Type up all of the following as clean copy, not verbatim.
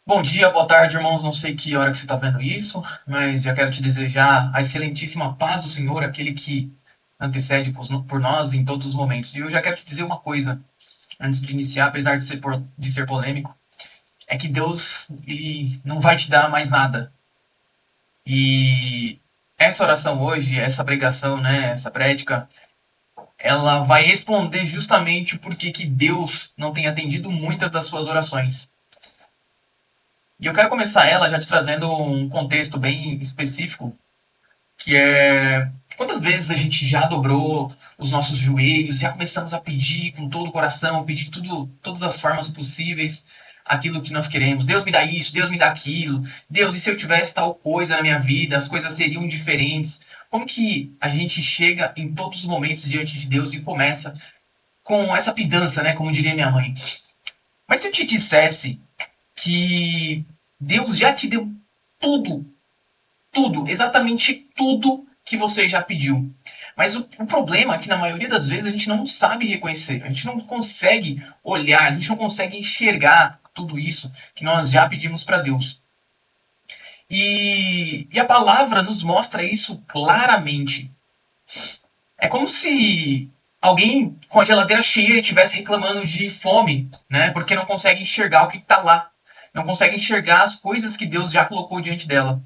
Bom dia, boa tarde, irmãos. Não sei que hora que você está vendo isso, mas já quero te desejar a excelentíssima paz do Senhor, aquele que antecede por nós em todos os momentos. E eu já quero te dizer uma coisa, antes de iniciar, apesar de ser polêmico, é que Deus ele não vai te dar mais nada. E essa oração hoje, essa pregação, né, essa prédica, ela vai responder justamente o porquê que Deus não tem atendido muitas das suas orações. E eu quero começar ela já te trazendo um contexto bem específico, que é quantas vezes a gente já dobrou os nossos joelhos, já começamos a pedir com todo o coração, pedir tudo, todas as formas possíveis, aquilo que nós queremos. Deus me dá isso, Deus me dá aquilo. Deus, e se eu tivesse tal coisa na minha vida, as coisas seriam diferentes. Como que a gente chega em todos os momentos diante de Deus e começa com essa pidança, né, como diria minha mãe. Mas se eu te dissesse que Deus já te deu tudo, tudo, exatamente tudo que você já pediu. Mas o problema é que na maioria das vezes a gente não sabe reconhecer, a gente não consegue olhar, a gente não consegue enxergar tudo isso que nós já pedimos para Deus. E a palavra nos mostra isso claramente. É como se alguém com a geladeira cheia estivesse reclamando de fome, né? Porque não consegue enxergar o que está lá. Não consegue enxergar as coisas que Deus já colocou diante dela.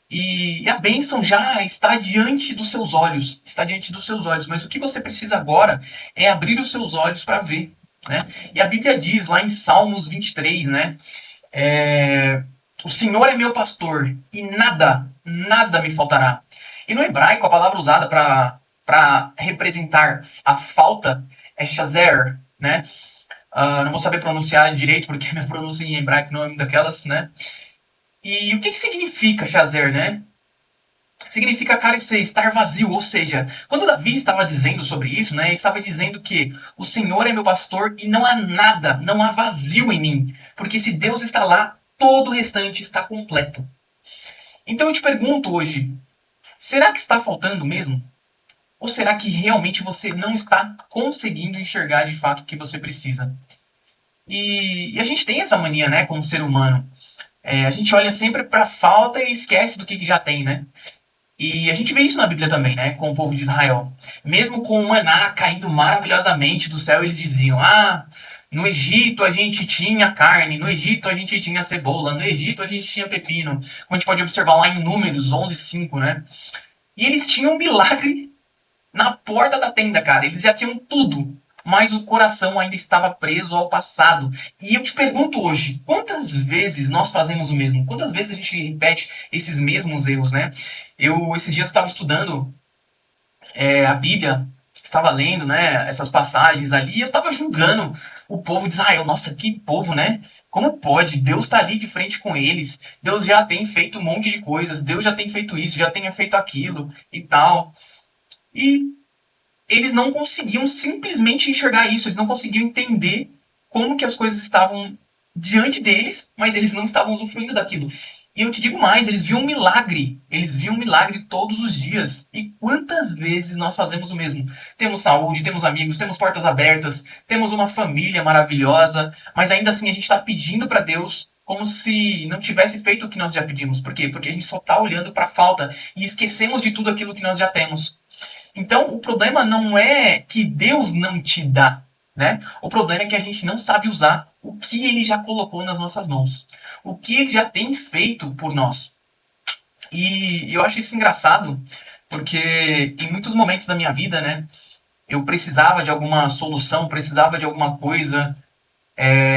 E a bênção já está diante dos seus olhos. Está diante dos seus olhos. Mas o que você precisa agora é abrir os seus olhos para ver. Né? E a Bíblia diz lá em Salmos 23, né? O Senhor é meu pastor e nada me faltará. E no hebraico, a palavra usada para representar a falta é shazer, né? Não vou saber pronunciar direito, porque minha pronúncia em hebraico não é uma daquelas, né? E o que significa shazer, né? Significa carecer, estar vazio, ou seja, quando Davi estava dizendo sobre isso, né, ele estava dizendo que o Senhor é meu pastor e não há nada, não há vazio em mim, porque se Deus está lá, todo o restante está completo. Então eu te pergunto hoje, será que está faltando mesmo? Ou será que realmente você não está conseguindo enxergar de fato o que você precisa? E a gente tem essa mania, né, como ser humano. A gente olha sempre para a falta e esquece do que já tem, né? E a gente vê isso na Bíblia também, né? Com o povo de Israel. Mesmo com o maná caindo maravilhosamente do céu, eles diziam: Ah, no Egito a gente tinha carne, no Egito a gente tinha cebola, no Egito a gente tinha pepino. Como a gente pode observar lá em Números 11:5, né? E eles tinham um milagre na porta da tenda, cara. Eles já tinham tudo, mas o coração ainda estava preso ao passado. E eu te pergunto hoje, quantas vezes nós fazemos o mesmo? Quantas vezes a gente repete esses mesmos erros, né? Eu, esses dias, estava estudando a Bíblia, estava lendo, né, essas passagens ali, e eu estava julgando o povo de Israel. Nossa, que povo, né? Como pode? Deus está ali de frente com eles. Deus já tem feito um monte de coisas. Deus já tem feito isso, já tem feito aquilo e tal. E eles não conseguiam simplesmente enxergar isso, eles não conseguiam entender como que as coisas estavam diante deles, mas eles não estavam usufruindo daquilo. E eu te digo mais, eles viam um milagre todos os dias. E quantas vezes nós fazemos o mesmo? Temos saúde, temos amigos, temos portas abertas, temos uma família maravilhosa, mas ainda assim a gente está pedindo para Deus como se não tivesse feito o que nós já pedimos. Por quê? Porque a gente só está olhando para a falta e esquecemos de tudo aquilo que nós já temos. Então, o problema não é que Deus não te dá, né? O problema é que a gente não sabe usar o que ele já colocou nas nossas mãos, o que ele já tem feito por nós. E eu acho isso engraçado, porque em muitos momentos da minha vida, né, eu precisava de alguma solução, precisava de alguma coisa.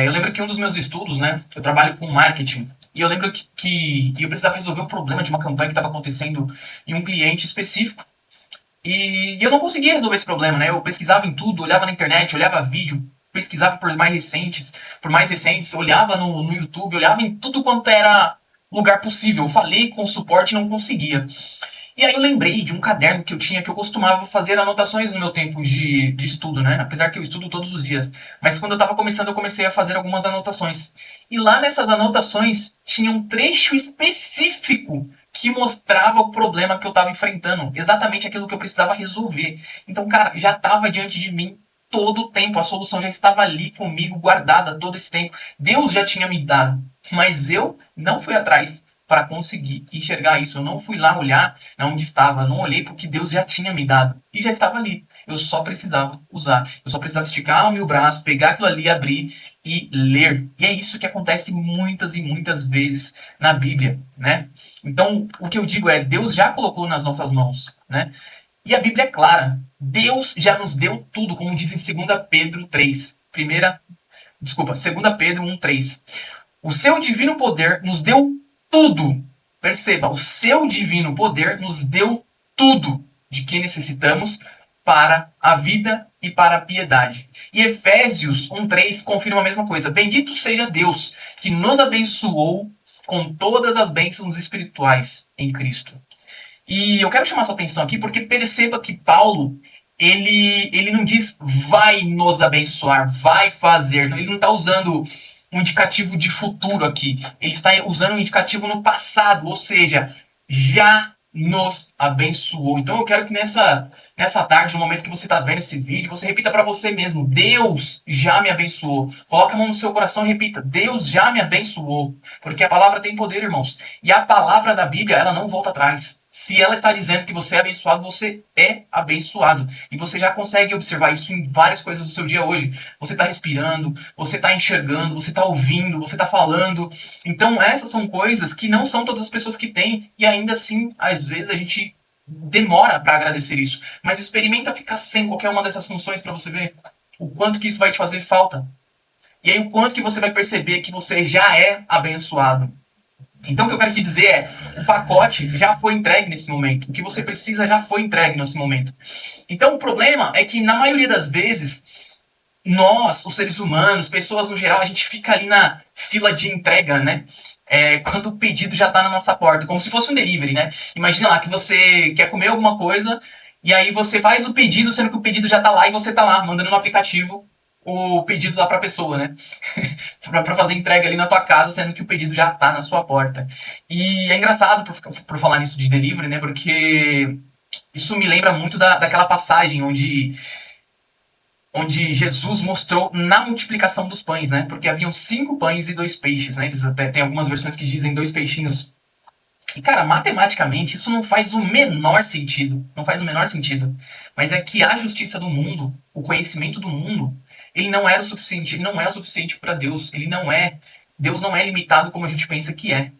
Eu lembro que um dos meus estudos, né, eu trabalho com marketing, e eu lembro que eu precisava resolver um problema de uma campanha que estava acontecendo em um cliente específico. E eu não conseguia resolver esse problema, né? Eu pesquisava em tudo, olhava na internet, olhava vídeo, pesquisava por mais recentes, olhava no YouTube, olhava em tudo quanto era lugar possível. Eu falei com o suporte e não conseguia. E aí eu lembrei de um caderno que eu tinha, que eu costumava fazer anotações no meu tempo de estudo, né? Apesar que eu estudo todos os dias. Mas quando eu estava começando, eu comecei a fazer algumas anotações. E lá nessas anotações tinha um trecho específico que mostrava o problema que eu estava enfrentando. Exatamente aquilo que eu precisava resolver. Então, cara, já estava diante de mim todo o tempo. A solução já estava ali comigo, guardada todo esse tempo. Deus já tinha me dado. Mas eu não fui atrás para conseguir enxergar isso. Eu não fui lá olhar onde estava. Eu não olhei porque Deus já tinha me dado. E já estava ali. Eu só precisava usar. Eu só precisava esticar o meu braço, pegar aquilo ali, abrir e ler. E é isso que acontece muitas e muitas vezes na Bíblia, né? Então, o que eu digo é, Deus já colocou nas nossas mãos, né? E a Bíblia é clara. Deus já nos deu tudo, como diz em 2 Pedro 3. 2 Pedro 1:3. O seu divino poder nos deu tudo. Perceba, o seu divino poder nos deu tudo de que necessitamos para a vida e para a piedade. E Efésios 1:3 confirma a mesma coisa. Bendito seja Deus, que nos abençoou com todas as bênçãos espirituais em Cristo. E eu quero chamar sua atenção aqui porque perceba que Paulo, ele não diz vai nos abençoar, vai fazer. Ele não está usando um indicativo de futuro aqui. Ele está usando um indicativo no passado, ou seja, já nos abençoou. Então eu quero que nessa tarde, no momento que você está vendo esse vídeo, você repita para você mesmo: Deus já me abençoou. Coloque a mão no seu coração e repita: Deus já me abençoou. Porque a palavra tem poder, irmãos. E a palavra da Bíblia, ela não volta atrás. Se ela está dizendo que você é abençoado, você é abençoado. E você já consegue observar isso em várias coisas do seu dia hoje. Você está respirando, você está enxergando, você está ouvindo, você está falando. Então essas são coisas que não são todas as pessoas que têm. E ainda assim, às vezes a gente demora para agradecer isso. Mas experimenta ficar sem qualquer uma dessas funções para você ver o quanto que isso vai te fazer falta. E aí o quanto que você vai perceber que você já é abençoado. Então o que eu quero te dizer é, o pacote já foi entregue nesse momento. O que você precisa já foi entregue nesse momento. Então o problema é que na maioria das vezes, nós, os seres humanos, pessoas no geral, a gente fica ali na fila de entrega, né? Quando o pedido já está na nossa porta, como se fosse um delivery, né? Imagina lá que você quer comer alguma coisa e aí você faz o pedido, sendo que o pedido já está lá e você está lá, mandando no aplicativo o pedido lá para a pessoa, né? para fazer entrega ali na tua casa, sendo que o pedido já tá na sua porta. E é engraçado por falar nisso de delivery, né? Porque isso me lembra muito daquela passagem onde Jesus mostrou na multiplicação dos pães, né? Porque haviam 5 pães e 2 peixes, né? Eles até tem algumas versões que dizem 2 peixinhos. E, cara, matematicamente, isso não faz o menor sentido. Não faz o menor sentido. Mas é que a justiça do mundo, o conhecimento do mundo, ele não era o suficiente. Ele não é o suficiente para Deus. Ele não é. Deus não é limitado como a gente pensa que é.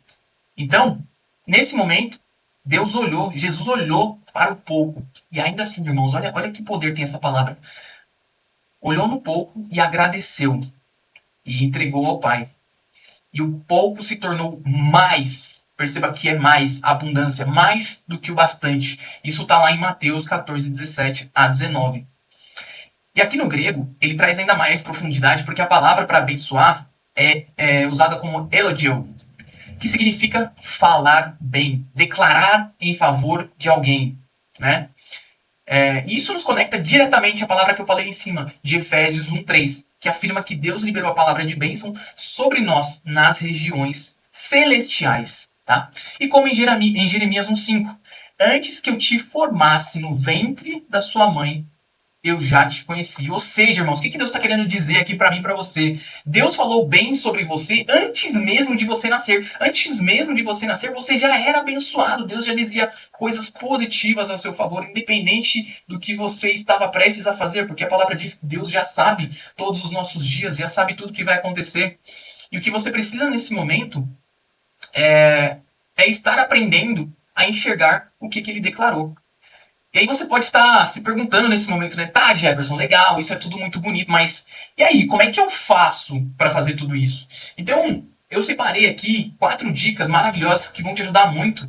Então, nesse momento, Deus olhou, Jesus olhou para o pouco. E ainda assim, irmãos, olha que poder tem essa palavra. Olhou no pouco e agradeceu. E entregou ao Pai. E o pouco se tornou mais. Perceba que é mais, abundância, mais do que o bastante. Isso está lá em Mateus 14, 17 a 19. E aqui no grego, ele traz ainda mais profundidade, porque a palavra para abençoar é usada como elogio, que significa falar bem, declarar em favor de alguém, né? Isso nos conecta diretamente à palavra que eu falei em cima, de Efésios 1:3, que afirma que Deus liberou a palavra de bênção sobre nós nas regiões celestiais. Tá? E como em Jeremias 1:5, antes que eu te formasse no ventre da sua mãe, eu já te conheci. Ou seja, irmãos, o que Deus está querendo dizer aqui para mim e para você? Deus falou bem sobre você antes mesmo de você nascer. Antes mesmo de você nascer, você já era abençoado. Deus já dizia coisas positivas a seu favor, independente do que você estava prestes a fazer, porque a palavra diz que Deus já sabe todos os nossos dias, já sabe tudo que vai acontecer. E o que você precisa nesse momento é estar aprendendo a enxergar o que ele declarou. E aí você pode estar se perguntando nesse momento, né? Tá, Jefferson, legal, isso é tudo muito bonito, mas e aí, como é que eu faço para fazer tudo isso? Então, eu separei aqui 4 dicas maravilhosas que vão te ajudar muito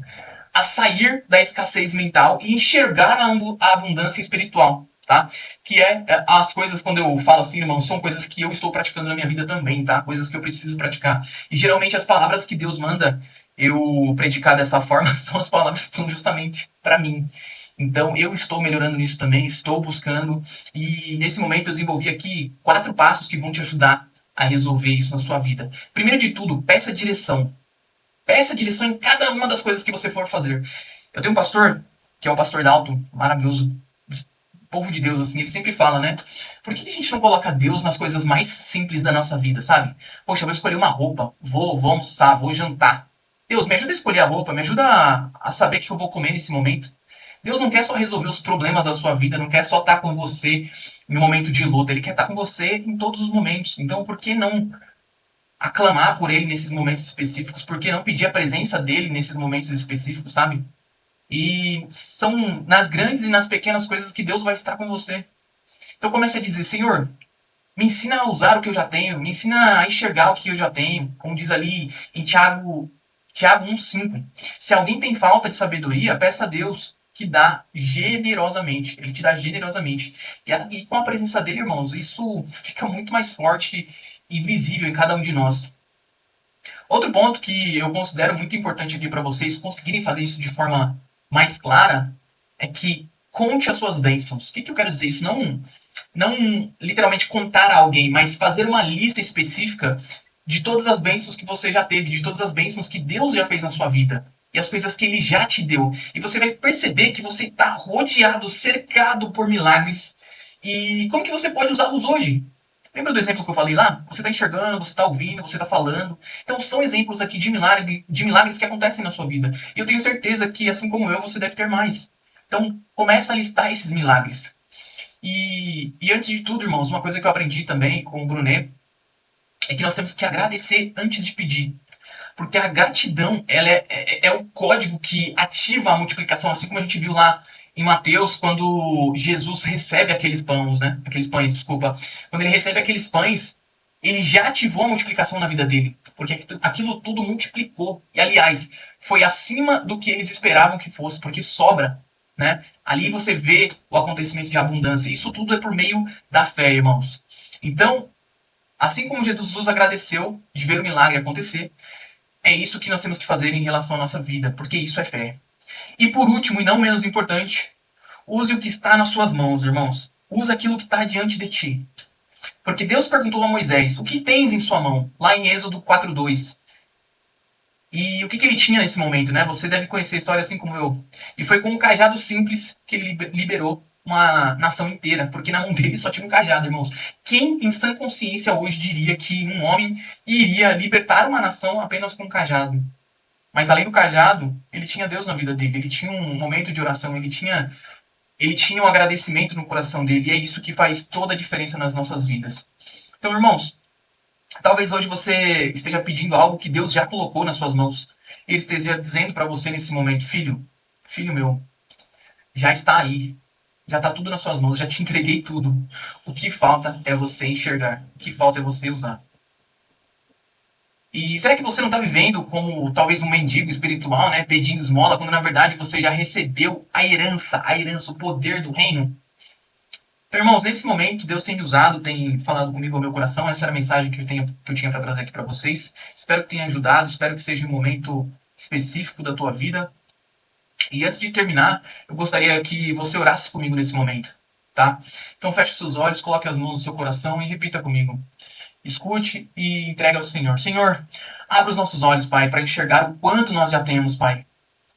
a sair da escassez mental e enxergar a abundância espiritual, tá? Que as coisas, quando eu falo assim, irmão, são coisas que eu estou praticando na minha vida também, tá? Coisas que eu preciso praticar. E geralmente as palavras que Deus manda eu predicar dessa forma são as palavras que são justamente para mim. Então, eu estou melhorando nisso também, estou buscando. E nesse momento eu desenvolvi aqui 4 passos que vão te ajudar a resolver isso na sua vida. Primeiro de tudo, peça direção. Peça direção em cada uma das coisas que você for fazer. Eu tenho um pastor, que é um pastor Dalton, maravilhoso, povo de Deus, assim, ele sempre fala, né? Por que a gente não coloca Deus nas coisas mais simples da nossa vida, sabe? Poxa, eu vou escolher uma roupa, vou almoçar, vou jantar. Deus, me ajuda a escolher a roupa, me ajuda a saber o que eu vou comer nesse momento. Deus não quer só resolver os problemas da sua vida, não quer só estar com você em um momento de luta, ele quer estar com você em todos os momentos. Então, por que não aclamar por ele nesses momentos específicos? Por que não pedir a presença dele nesses momentos específicos, sabe? E são nas grandes e nas pequenas coisas que Deus vai estar com você. Então comece a dizer, Senhor, me ensina a usar o que eu já tenho, me ensina a enxergar o que eu já tenho, como diz ali em Tiago 1,5. Se alguém tem falta de sabedoria, peça a Deus, que dá generosamente. Ele te dá generosamente. E com a presença dele, irmãos, isso fica muito mais forte e visível em cada um de nós. Outro ponto que eu considero muito importante aqui para vocês conseguirem fazer isso de forma mais clara é que conte as suas bênçãos. O que eu quero dizer isso? Não literalmente contar a alguém, mas fazer uma lista específica de todas as bênçãos que você já teve, de todas as bênçãos que Deus já fez na sua vida e as coisas que Ele já te deu. E você vai perceber que você está rodeado, cercado por milagres. E como que você pode usá-los hoje? Lembra do exemplo que eu falei lá? Você está enxergando, você está ouvindo, você está falando. Então são exemplos aqui de milagres que acontecem na sua vida. E eu tenho certeza que, assim como eu, você deve ter mais. Então começa a listar esses milagres. E antes de tudo, irmãos, uma coisa que eu aprendi também com o Brunet é que nós temos que agradecer antes de pedir. Porque a gratidão ela é o código que ativa a multiplicação, assim como a gente viu lá em Mateus, quando Jesus recebe aqueles pães, né? Aqueles pães, desculpa. Quando ele recebe aqueles pães, ele já ativou a multiplicação na vida dele. Porque aquilo tudo multiplicou. E, aliás, foi acima do que eles esperavam que fosse, porque sobra. Né? Ali você vê o acontecimento de abundância. Isso tudo é por meio da fé, irmãos. Então, assim como Jesus agradeceu de ver o milagre acontecer, é isso que nós temos que fazer em relação à nossa vida, porque isso é fé. E por último, e não menos importante, use o que está nas suas mãos, irmãos. Use aquilo que está diante de ti. Porque Deus perguntou a Moisés, o que tens em sua mão? Lá em Êxodo 4:2. E o que ele tinha nesse momento, né? Você deve conhecer a história assim como eu. E foi com um cajado simples que ele liberou uma nação inteira, porque na mão dele só tinha um cajado, irmãos. Quem em sã consciência hoje diria que um homem iria libertar uma nação apenas com um cajado? Mas além do cajado, ele tinha Deus na vida dele, ele tinha um momento de oração, ele tinha um agradecimento no coração dele, e é isso que faz toda a diferença nas nossas vidas. Então, irmãos, talvez hoje você esteja pedindo algo que Deus já colocou nas suas mãos. Ele esteja dizendo para você nesse momento, filho, filho meu, já está aí. Já está tudo nas suas mãos, já te entreguei tudo. O que falta é você enxergar. O que falta é você usar. E será que você não está vivendo como talvez um mendigo espiritual, né? Pedindo esmola, quando na verdade você já recebeu a herança, o poder do reino? Então, irmãos, nesse momento, Deus tem me usado, tem falado comigo ao meu coração. Essa era a mensagem que eu tinha para trazer aqui para vocês. Espero que tenha ajudado, espero que seja um momento específico da tua vida. E antes de terminar, eu gostaria que você orasse comigo nesse momento, tá? Então, feche seus olhos, coloque as mãos no seu coração e repita comigo. Escute e entregue ao Senhor. Senhor, abra os nossos olhos, Pai, para enxergar o quanto nós já temos, Pai.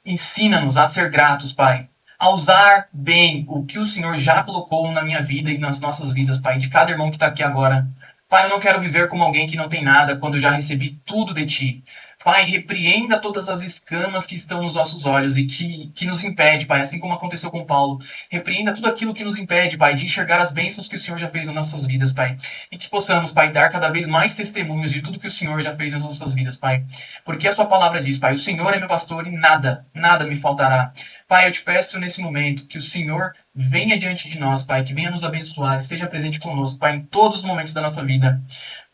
Ensina-nos a ser gratos, Pai. A usar bem o que o Senhor já colocou na minha vida e nas nossas vidas, Pai. De cada irmão que está aqui agora. Pai, eu não quero viver como alguém que não tem nada quando eu já recebi tudo de Ti. Pai, repreenda todas as escamas que estão nos nossos olhos e que nos impede, Pai, assim como aconteceu com Paulo. Repreenda tudo aquilo que nos impede, Pai, de enxergar as bênçãos que o Senhor já fez nas nossas vidas, Pai. E que possamos, Pai, dar cada vez mais testemunhos de tudo que o Senhor já fez nas nossas vidas, Pai. Porque a sua palavra diz, Pai, o Senhor é meu pastor e nada, nada me faltará. Pai, eu te peço nesse momento que o Senhor venha diante de nós, Pai, que venha nos abençoar, esteja presente conosco, Pai, em todos os momentos da nossa vida.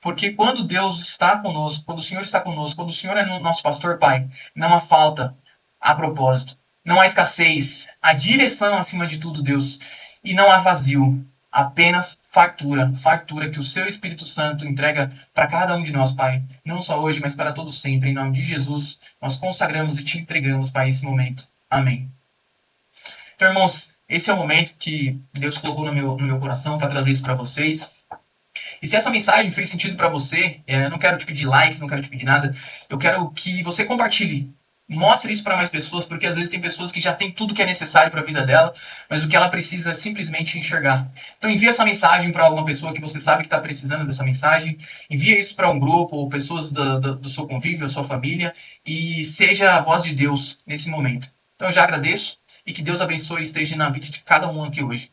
Porque quando Deus está conosco, quando o Senhor está conosco, quando o Senhor é nosso pastor, Pai, não há falta a propósito. Não há escassez, há direção acima de tudo, Deus. E não há vazio, apenas fartura. Fartura que o seu Espírito Santo entrega para cada um de nós, Pai. Não só hoje, mas para todos sempre. Em nome de Jesus, nós consagramos e te entregamos, Pai, esse momento. Amém. Então, irmãos, esse é o momento que Deus colocou no meu coração para trazer isso para vocês. E se essa mensagem fez sentido para você, eu não quero te pedir likes, não quero te pedir nada, eu quero que você compartilhe Mostre isso para mais pessoas, porque às vezes tem pessoas que já têm tudo que é necessário para a vida dela, mas o que ela precisa é simplesmente enxergar. Então envia essa mensagem para alguma pessoa que você sabe que está precisando dessa mensagem, envia isso para um grupo ou pessoas do seu convívio, da sua família, e seja a voz de Deus nesse momento. Então eu já agradeço e que Deus abençoe e esteja na vida de cada um aqui hoje.